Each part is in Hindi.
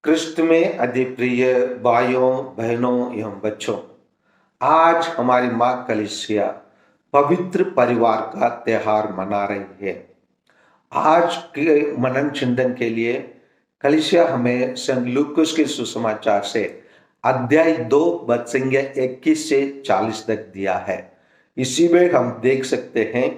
कृष्ण में अति प्रिय भाइयों बहनों एवं बच्चों, आज हमारी माँ कलीसिया पवित्र परिवार का त्योहार मना रही है। आज के मनन चिंतन के लिए कलीसिया हमें संत लूकास के सुसमाचार से अध्याय 2 वचन संख्या 21 से 40 तक दिया है। इसी में हम देख सकते हैं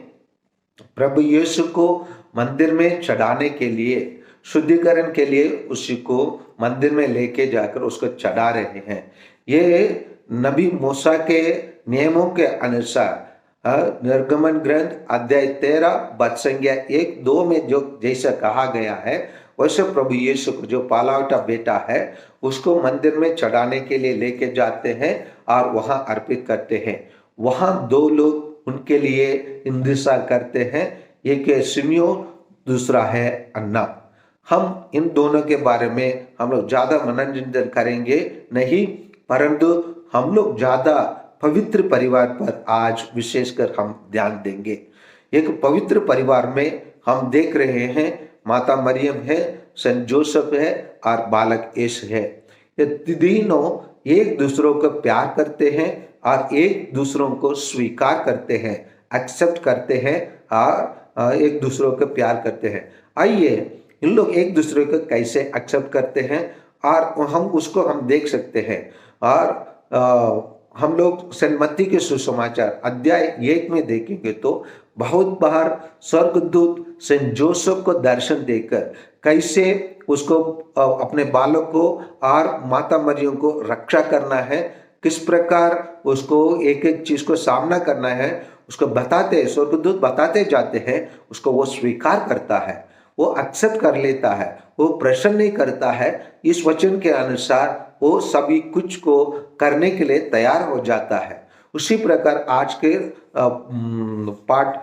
प्रभु यीशु को मंदिर में चढ़ाने के लिए, शुद्धिकरण के लिए उसी को मंदिर में लेके जाकर उसको चढ़ा रहे हैं। ये नबी मूसा के नियमों के अनुसार निर्गमन ग्रंथ अध्याय 13 वचन संख्या 1-2 में जो जैसा कहा गया है, वैसे प्रभु यीशु को जो पालावटा बेटा है उसको मंदिर में चढ़ाने के लिए लेके जाते हैं और वहां अर्पित करते हैं। वहां 2 लोग उनके लिए इंतजार करते हैं, एक है सिमियोन, दूसरा है अन्ना। हम इन दोनों के बारे में हम लोग ज्यादा मनोरंजन करेंगे नहीं, परंतु हम लोग ज्यादा पवित्र परिवार पर आज विशेषकर हम ध्यान देंगे। एक पवित्र परिवार में हम देख रहे हैं माता मरियम है, संत जोसेफ है और बालक यीशु है। ये तीनों एक दूसरों को प्यार करते हैं और एक दूसरों को स्वीकार करते हैं, एक्सेप्ट करते हैं और एक दूसरों को प्यार करते हैं। आइए इन लोग एक दूसरे को कैसे एक्सेप्ट करते हैं और हम उसको हम देख सकते हैं। और हम लोग संत मत्ती के सुसमाचार अध्याय 1 में देखेंगे तो बहुत बार स्वर्गदूत संत जोसेफ को दर्शन देकर कैसे उसको अपने बालक को और माता मरियम को रक्षा करना है, किस प्रकार उसको एक एक चीज को सामना करना है, उसको बताते, स्वर्गदूत बताते जाते हैं, उसको वो स्वीकार करता है, वो एक्सेप्ट कर लेता है, वो प्रश्न नहीं करता है। इस वचन के अनुसार वो सभी कुछ को करने के लिए तैयार हो जाता है। उसी प्रकार आज के पाठ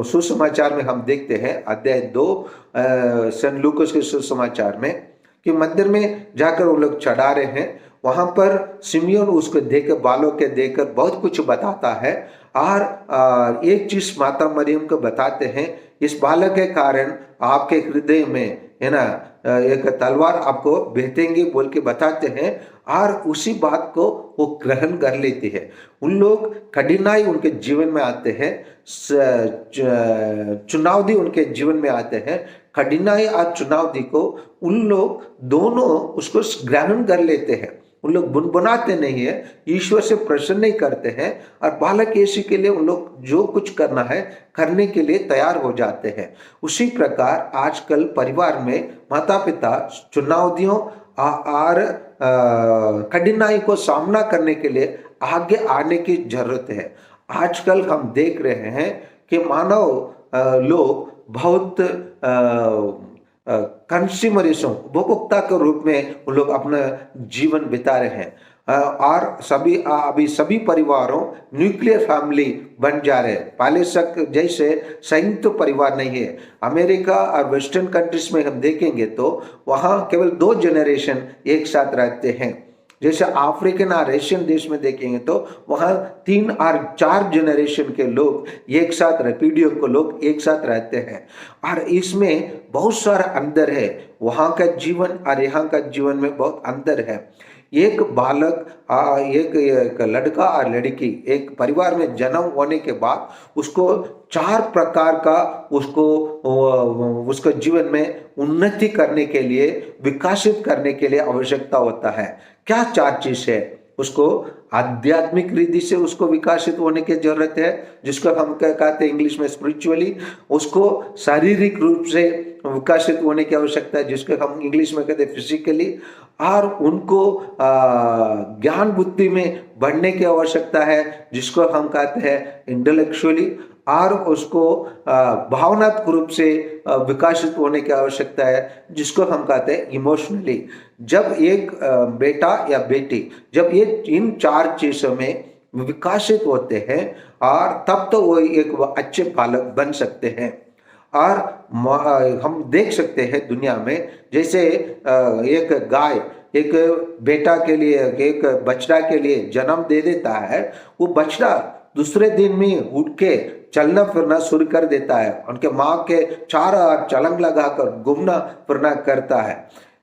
सुसमाचार में हम देखते हैं अध्याय 2 संत लूकास के सुसमाचार में कि मंदिर में जाकर वो लोग चढ़ा रहे हैं। वहां पर सिमियोन उसको देकर, बालों के देकर बहुत कुछ बताता है और एक चीज माता मरियम को बताते हैं, इस बालक के कारण आपके हृदय में है ना एक तलवार आपको भेजेंगे बोल के बताते हैं और उसी बात को वो ग्रहण कर लेती है। उन लोग कठिनाई उनके जीवन में आते हैं, चुनौती उनके जीवन में आते हैं, कठिनाई और चुनौती को उन लोग दोनों उसको ग्रहण कर लेते हैं। उन लोग बुनबुनाते नहीं है, ईश्वर से प्रश्न नहीं करते हैं और बालक यीशु के लिए उन लोग जो कुछ करना है करने के लिए तैयार हो जाते हैं। उसी प्रकार आजकल परिवार में माता पिता चुनौतियों और कठिनाई को सामना करने के लिए आगे आने की जरूरत है। आजकल हम देख रहे हैं कि मानव लोग बहुत कंज्यूमरिज्म, उपभोक्ता के रूप में वो लोग अपना जीवन बिता रहे हैं और अभी सभी परिवारों न्यूक्लियर फैमिली बन जा रहे हैं। पहले जैसे संयुक्त परिवार नहीं है। अमेरिका और वेस्टर्न कंट्रीज में हम देखेंगे तो वहाँ केवल 2 जनरेशन एक साथ रहते हैं। जैसे अफ्रीकन और एशियन देश में देखेंगे तो वहाँ 3 और 4 जनरेशन के लोग एक साथ, पीढ़ियों को लोग एक साथ रहते हैं और इसमें बहुत सारा अंतर है। वहाँ का जीवन और यहाँ का जीवन में बहुत अंतर है। एक बालक, एक लड़का और लड़की एक परिवार में जन्म होने के बाद उसको 4 प्रकार का उसको जीवन में उन्नति करने के लिए, विकसित करने के लिए आवश्यकता होता है। क्या 4 चीज है? उसको आध्यात्मिक रीति से उसको विकसित होने की जरूरत है, जिसको हम कहते हैं इंग्लिश में स्पिरिचुअली। उसको शारीरिक रूप से विकसित होने की आवश्यकता है, जिसको हम इंग्लिश में कहते हैं फिजिकली। और उनको ज्ञान बुद्धि में बढ़ने की आवश्यकता है, जिसको हम कहते हैं इंटेलेक्चुअली। और उसको भावनात्मक रूप से विकसित होने की आवश्यकता है, जिसको हम कहते हैं इमोशनली। जब एक बेटा या बेटी जब ये इन 4 चीजों में विकसित होते हैं और तब तो वो एक अच्छे बालक बन सकते हैं। और हम देख सकते हैं दुनिया में जैसे एक गाय एक बेटा के लिए, एक बछड़ा के लिए जन्म दे देता है, वो बछड़ा दूसरे दिन में उठ के चलना फिरना शुरू कर देता है, उनके माँ के चारों ओर छलांग लगाकर घूमना फिरना करता है।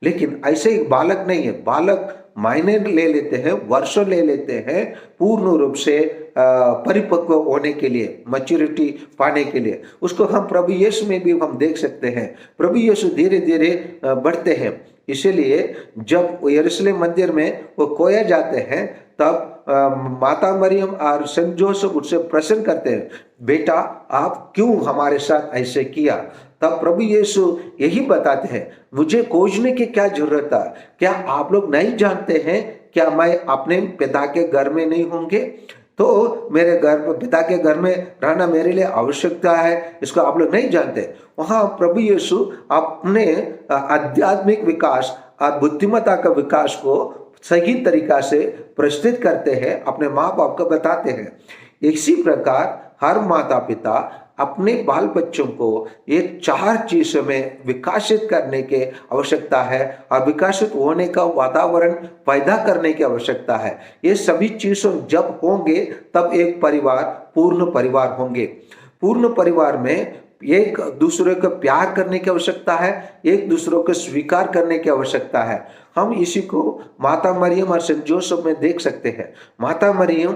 लेकिन ऐसे एक बालक नहीं है। बालक मायने ले लेते हैं, वर्षों ले लेते हैं पूर्ण रूप से परिपक्व होने के लिए, मैच्योरिटी पाने के लिए। उसको हम प्रभु यीशु में भी हम देख सकते हैं। प्रभु यीशु धीरे धीरे बढ़ते हैं। इसीलिए जब यरूशलेम मंदिर में वो खोया जाते हैं, तब माता मरियम और सेंट जोसेफ उससे प्रश्न करते हैं, बेटा आप क्यों हमारे साथ ऐसे किया? तब प्रभु यीशु यही बताते हैं, मुझे खोजने की क्या जरूरत है? क्या आप लोग नहीं जानते हैं क्या मैं अपने पिता के घर में नहीं होंगे? तो मेरे घर पिता के घर में रहना मेरे लिए आवश्यकता है, इसको आप लोग नहीं जानते। वहां प्रभु यीशु अपने आध्यात्मिक विकास और बुद्धिमत्ता का विकास को सही तरीका से प्रस्तुत करते हैं, अपने माँ बाप को बताते हैं। इसी प्रकार हर माता पिता अपने बाल बच्चों को ये 4 चीजों में विकसित करने की आवश्यकता है और विकसित होने का वातावरण पैदा करने की आवश्यकता है। ये सभी चीजों जब होंगे तब एक परिवार पूर्ण परिवार होंगे। पूर्ण परिवार में एक दूसरे को प्यार करने की आवश्यकता है, एक दूसरे को स्वीकार करने की आवश्यकता है। हम इसी को माता मरियम और सेंट जोसेफ में देख सकते हैं। माता मरियम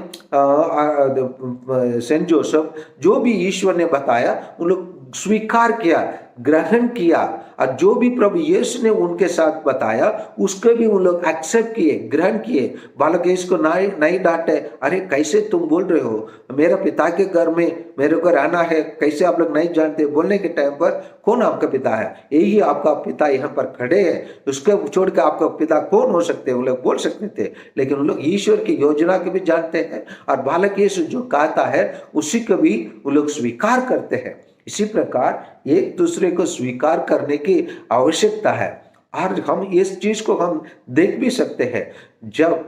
सेंट जोसेफ जो भी ईश्वर ने बताया उन लोग स्वीकार किया, ग्रहण किया, और जो भी प्रभु यीशु ने उनके साथ बताया उसको भी उन लोग एक्सेप्ट किए, ग्रहण किए। बालक यीशु को नहीं डांटे, अरे कैसे तुम बोल रहे हो, मेरा पिता के घर में मेरे को रहना है, कैसे आप लोग नहीं जानते? बोलने के टाइम पर कौन आपका पिता है? यही आपका पिता यहाँ पर खड़े है, उसके छोड़ के आपका पिता कौन हो सकते हैं? वो लोग बोल सकते थे, लेकिन उन लोग ईश्वर की योजना को भी जानते हैं और बालक यीशु जो कहता है उसी को भी वो लोग स्वीकार करते हैं। इसी प्रकार एक दूसरे को स्वीकार करने की आवश्यकता है। और हम इस चीज को हम देख भी सकते हैं, जब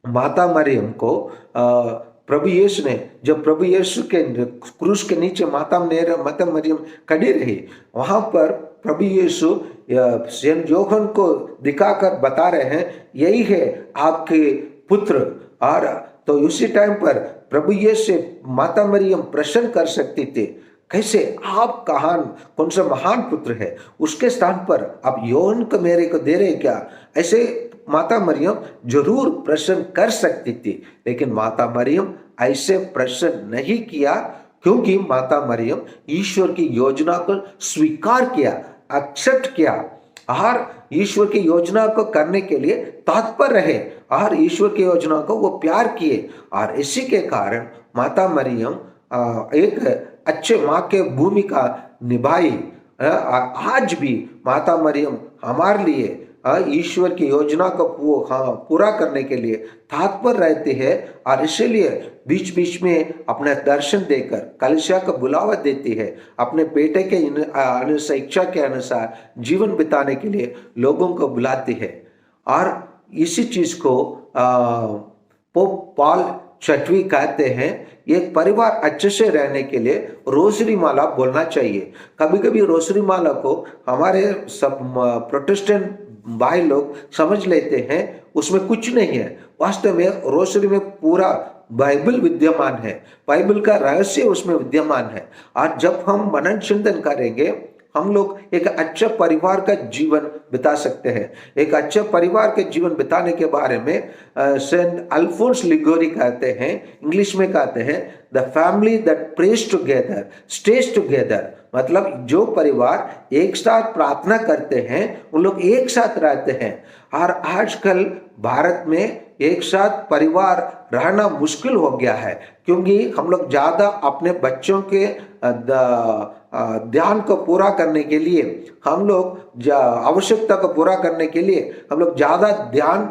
माता मरियम को प्रभु यीशु ने, जब प्रभु यीशु के क्रूस के नीचे माता मरियम खड़ी रही, वहां पर प्रभु यीशु सेंट यूहन्ना को दिखाकर बता रहे हैं, यही है आपके पुत्र। और तो उसी टाइम पर प्रभु यीशु माता मरियम प्रश्न कर सकती थी, कैसे आप कौन सा महान पुत्र है, उसके स्थान पर आप यूहन्ना को मेरे को दे रहे क्या? ऐसे माता मरियम जरूर प्रश्न कर सकती थी, लेकिन माता मरियम ऐसे प्रश्न नहीं किया, क्योंकि माता मरियम ईश्वर की योजना को स्वीकार किया, एक्सेप्ट किया और ईश्वर की योजना को करने के लिए तत्पर रहे और ईश्वर की योजना को वो प्यार किए। और इसी के कारण माता मरियम एक अच्छे माँ के भूमिका निभाई। आज भी माता मरियम हमारे लिए ईश्वर की योजना को पूरा करने के लिए तत्पर रहती है और इसीलिए बीच बीच में अपने दर्शन देकर कलीसिया को बुलावा देती है, अपने बेटे के इच्छा के अनुसार जीवन बिताने के लिए लोगों को बुलाती है। और इसी चीज को पोप पॉल छठवीं कहते हैं, एक परिवार अच्छे से रहने के लिए रोसरी माला बोलना चाहिए। कभी कभी रोसरी माला को हमारे सब प्रोटेस्टेंट भाई लोग समझ लेते हैं उसमें कुछ नहीं है। वास्तव में रोसरी में पूरा बाइबल विद्यमान है, बाइबल का रहस्य उसमें विद्यमान है। और जब हम मनन चिंतन करेंगे, हम लोग एक अच्छा परिवार का जीवन बिता सकते हैं। एक अच्छा परिवार के जीवन बिताने के बारे में सेंट अल्फोंस लिगोरी कहते हैं, इंग्लिश में कहते हैं, the family that praise together stage together. मतलब जो परिवार एक साथ प्रार्थना करते हैं उन लोग एक साथ रहते हैं। और आजकल भारत में एक साथ परिवार रहना मुश्किल हो गया है, क्योंकि हम लोग ज्यादा अपने बच्चों के ध्यान को पूरा करने के लिए, हम लोग आवश्यकता को पूरा करने के लिए हम लोग ज्यादा ध्यान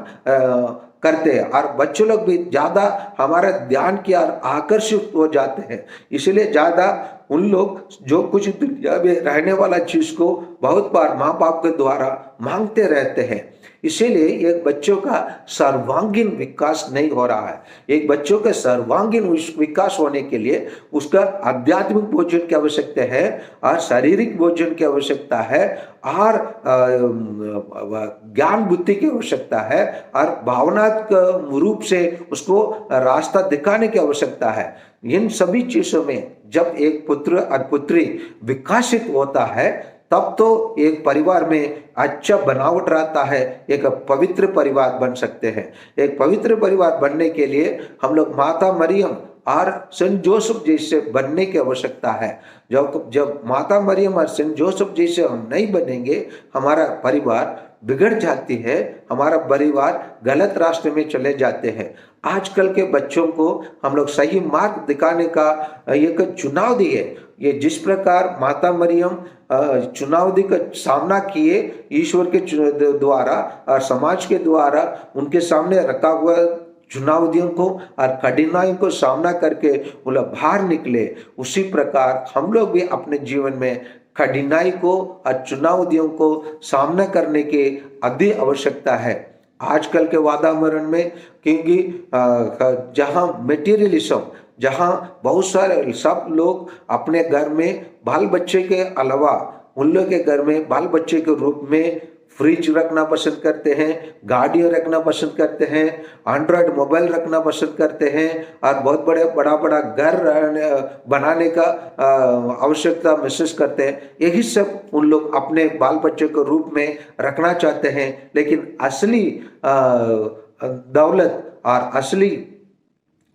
करते हैं और बच्चे लोग भी ज्यादा हमारे ध्यान की ओर आकर्षित हो जाते हैं। इसलिए ज्यादा उन लोग जो कुछ दुनिया में रहने वाला चीज को बहुत बार माँ बाप के द्वारा मांगते रहते हैं। इसीलिए एक बच्चों का सर्वांगीण विकास नहीं हो रहा है। एक बच्चों का सर्वांगीण विकास होने के लिए उसका आध्यात्मिक भोजन की आवश्यकता है और शारीरिक भोजन की आवश्यकता है और ज्ञान बुद्धि की आवश्यकता है और भावनात्मक रूप से उसको रास्ता दिखाने की आवश्यकता है। इन सभी चीजों में जब एक पुत्र और पुत्री विकसित होता है, तब तो एक परिवार में अच्छा बनावट रहता है, एक पवित्र परिवार बन सकते हैं। एक पवित्र परिवार बनने के लिए हम लोग माता मरियम और सेंट जोसेफ जैसे बनने की आवश्यकता है। जब जब माता मरियम और सेंट जोसेफ जैसे हम नहीं बनेंगे, हमारा परिवार बिगड़ जाती है, हमारा परिवार गलत रास्ते में चले जाते हैं। आजकल के बच्चों को हम लोग सही मार्ग दिखाने का एक चुनाव दिए। ये जिस प्रकार माता मरियम चुनौती का सामना किए ईश्वर के द्वारा और समाज के द्वारा, उनके सामने रखा हुआ चुनौतियों को और कठिनाइयों को सामना करके वो लोग बाहर निकले, उसी प्रकार हम लोग भी अपने जीवन में कठिनाई को और चुनौतियों को सामना करने की अति आवश्यकता है। आजकल के वातावरण में, क्योंकि जहाँ मटेरियलिज्म, जहाँ बहुत सारे सब लोग अपने घर में बाल बच्चे के अलावा उन लोग के घर में बाल बच्चे के रूप में फ्रिज रखना पसंद करते हैं, गाड़ियाँ रखना पसंद करते हैं, एंड्रॉयड मोबाइल रखना पसंद करते हैं और बहुत बड़ा बड़ा घर बनाने का आवश्यकता महसूस करते हैं। यही सब उन लोग अपने बाल बच्चे के रूप में रखना चाहते हैं। लेकिन असली दौलत और असली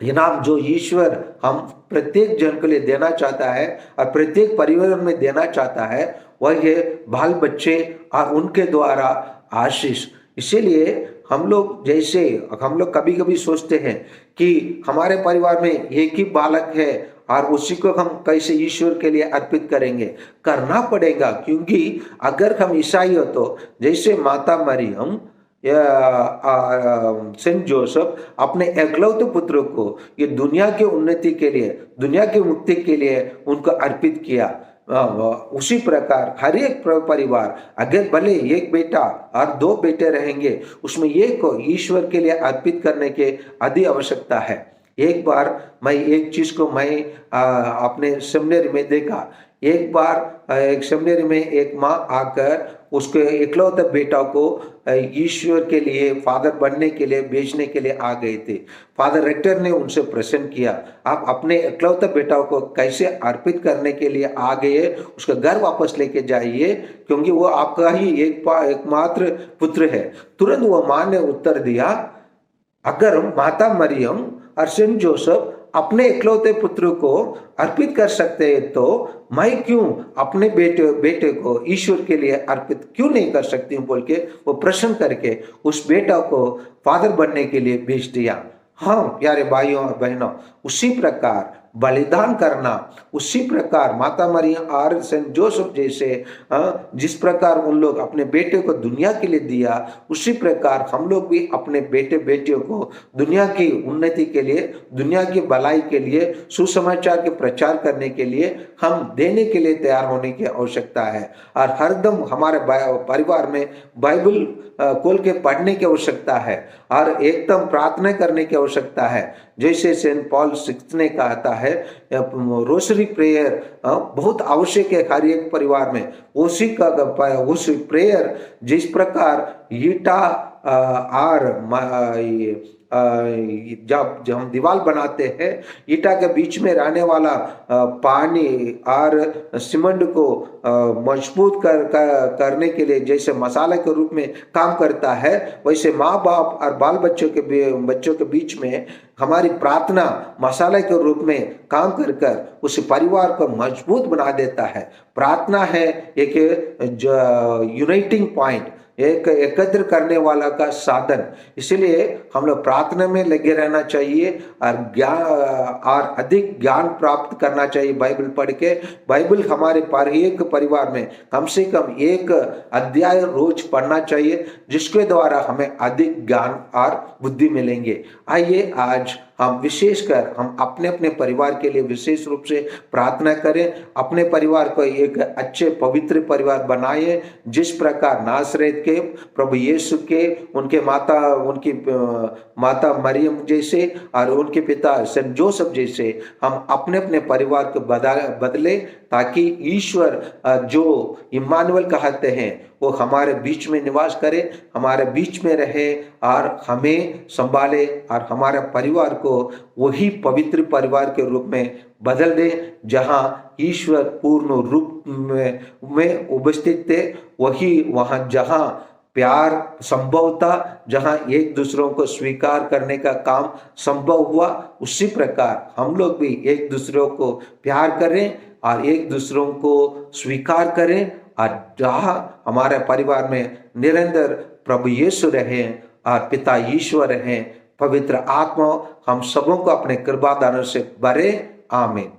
इनाम जो ईश्वर हम प्रत्येक जन के लिए देना चाहता है और प्रत्येक परिवार में देना चाहता है, वह है बाल बच्चे और उनके द्वारा आशीष। इसीलिए हम लोग कभी कभी सोचते हैं कि हमारे परिवार में एक ही बालक है और उसी को हम कैसे ईश्वर के लिए अर्पित करेंगे। करना पड़ेगा, क्योंकि अगर हम ईसाई हो तो जैसे माता मरियम सेंट जोसेफ अपने एकलौते पुत्र को ये दुनिया की उन्नति के लिए, दुनिया की मुक्ति के लिए उनको अर्पित किया, उसी प्रकार हर एक परिवार अगर भले एक बेटा और दो बेटे रहेंगे, उसमें एक को ईश्वर के लिए अर्पित करने की अति आवश्यकता है। एक बार मैं एक चीज को अपने सेमिनारी में देखा। एक बार एक सेमिनारी में एक माँ आकर उसके इकलौते बेटा को ईश्वर के लिए फादर बनने के लिए भेजने के लिए आ गए थे। फादर रेक्टर ने उनसे प्रश्न किया, आप अपने इकलौते बेटा को कैसे अर्पित करने के लिए आ गए? उसका घर वापस लेके जाइए, क्योंकि वो आपका ही एकमात्र पुत्र है। तुरंत वो माँ ने उत्तर दिया, अगर माता मरियम और सेंट जोसेफ अपने इकलौते पुत्र को अर्पित कर सकते हैं, तो मैं क्यों अपने बेटे को ईश्वर के लिए अर्पित क्यों नहीं कर सकती हूँ? बोल के वो प्रश्न करके उस बेटा को फादर बनने के लिए भेज दिया। हाँ प्यारे भाइयों और बहनों, उसी प्रकार बलिदान करना, उसी प्रकार माता मरियम और सेंट जोसेफ जैसे जिस प्रकार उन लोग अपने बेटे को दुनिया के लिए दिया, उसी प्रकार हम लोग भी अपने बेटे बेटियों को दुनिया की उन्नति के लिए, दुनिया की भलाई के लिए, सुसमाचार के प्रचार करने के लिए हम देने के लिए तैयार होने की आवश्यकता है। और हरदम हमारे परिवार में बाइबल खोल के पढ़ने की आवश्यकता है और एकदम प्रार्थना करने की आवश्यकता है। जैसे सेंट पॉल सिक्स्थ ने कहता है, रोसरी प्रेयर बहुत आवश्यक है हर एक परिवार में। उसी प्रेयर जिस प्रकार ईटा और जब हम दीवार बनाते हैं, ईटा के बीच में रहने वाला पानी और सीमेंट को मजबूत करने के लिए जैसे मसाले के रूप में काम करता है, वैसे माँ बाप और बाल बच्चों के बीच में हमारी प्रार्थना मसाले के रूप में काम कर उस परिवार को मजबूत बना देता है। प्रार्थना है एक यूनाइटिंग पॉइंट, एक एकत्र करने वाला का साधन। इसलिए हम लोग प्रार्थना में लगे रहना चाहिए और ज्ञान और अधिक ज्ञान प्राप्त करना चाहिए बाइबल पढ़ के। बाइबल हमारे एक परिवार में कम से कम एक अध्याय रोज पढ़ना चाहिए, जिसके द्वारा हमें अधिक ज्ञान और बुद्धि मिलेंगे। आइए आज हम विशेषकर हम अपने अपने परिवार के लिए विशेष रूप से प्रार्थना करें। अपने परिवार को एक अच्छे पवित्र परिवार बनाए, जिस प्रकार नासरेत के प्रभु यीशु के उनकी माता मरियम जैसे और उनके पिता सेंट जोसेफ जैसे हम अपने अपने परिवार को बदले, ताकि ईश्वर जो इम्मानुएल कहते हैं वो हमारे बीच में निवास करे, हमारे बीच में रहे और हमें संभाले और हमारे परिवार को वही पवित्र परिवार के रूप में बदल दे जहाँ ईश्वर पूर्ण रूप में उपस्थित थे। वही वहाँ जहाँ प्यार संभव था, जहाँ एक दूसरों को स्वीकार करने का काम संभव हुआ, उसी प्रकार हम लोग भी एक दूसरों को प्यार करें और एक दूसरों को स्वीकार करें और जहाँ हमारे परिवार में निरंतर प्रभु यीशु रहे और पिता ईश्वर रहे, पवित्र आत्मा हम सबों को अपने कृपा दानों से भरे। आमीन।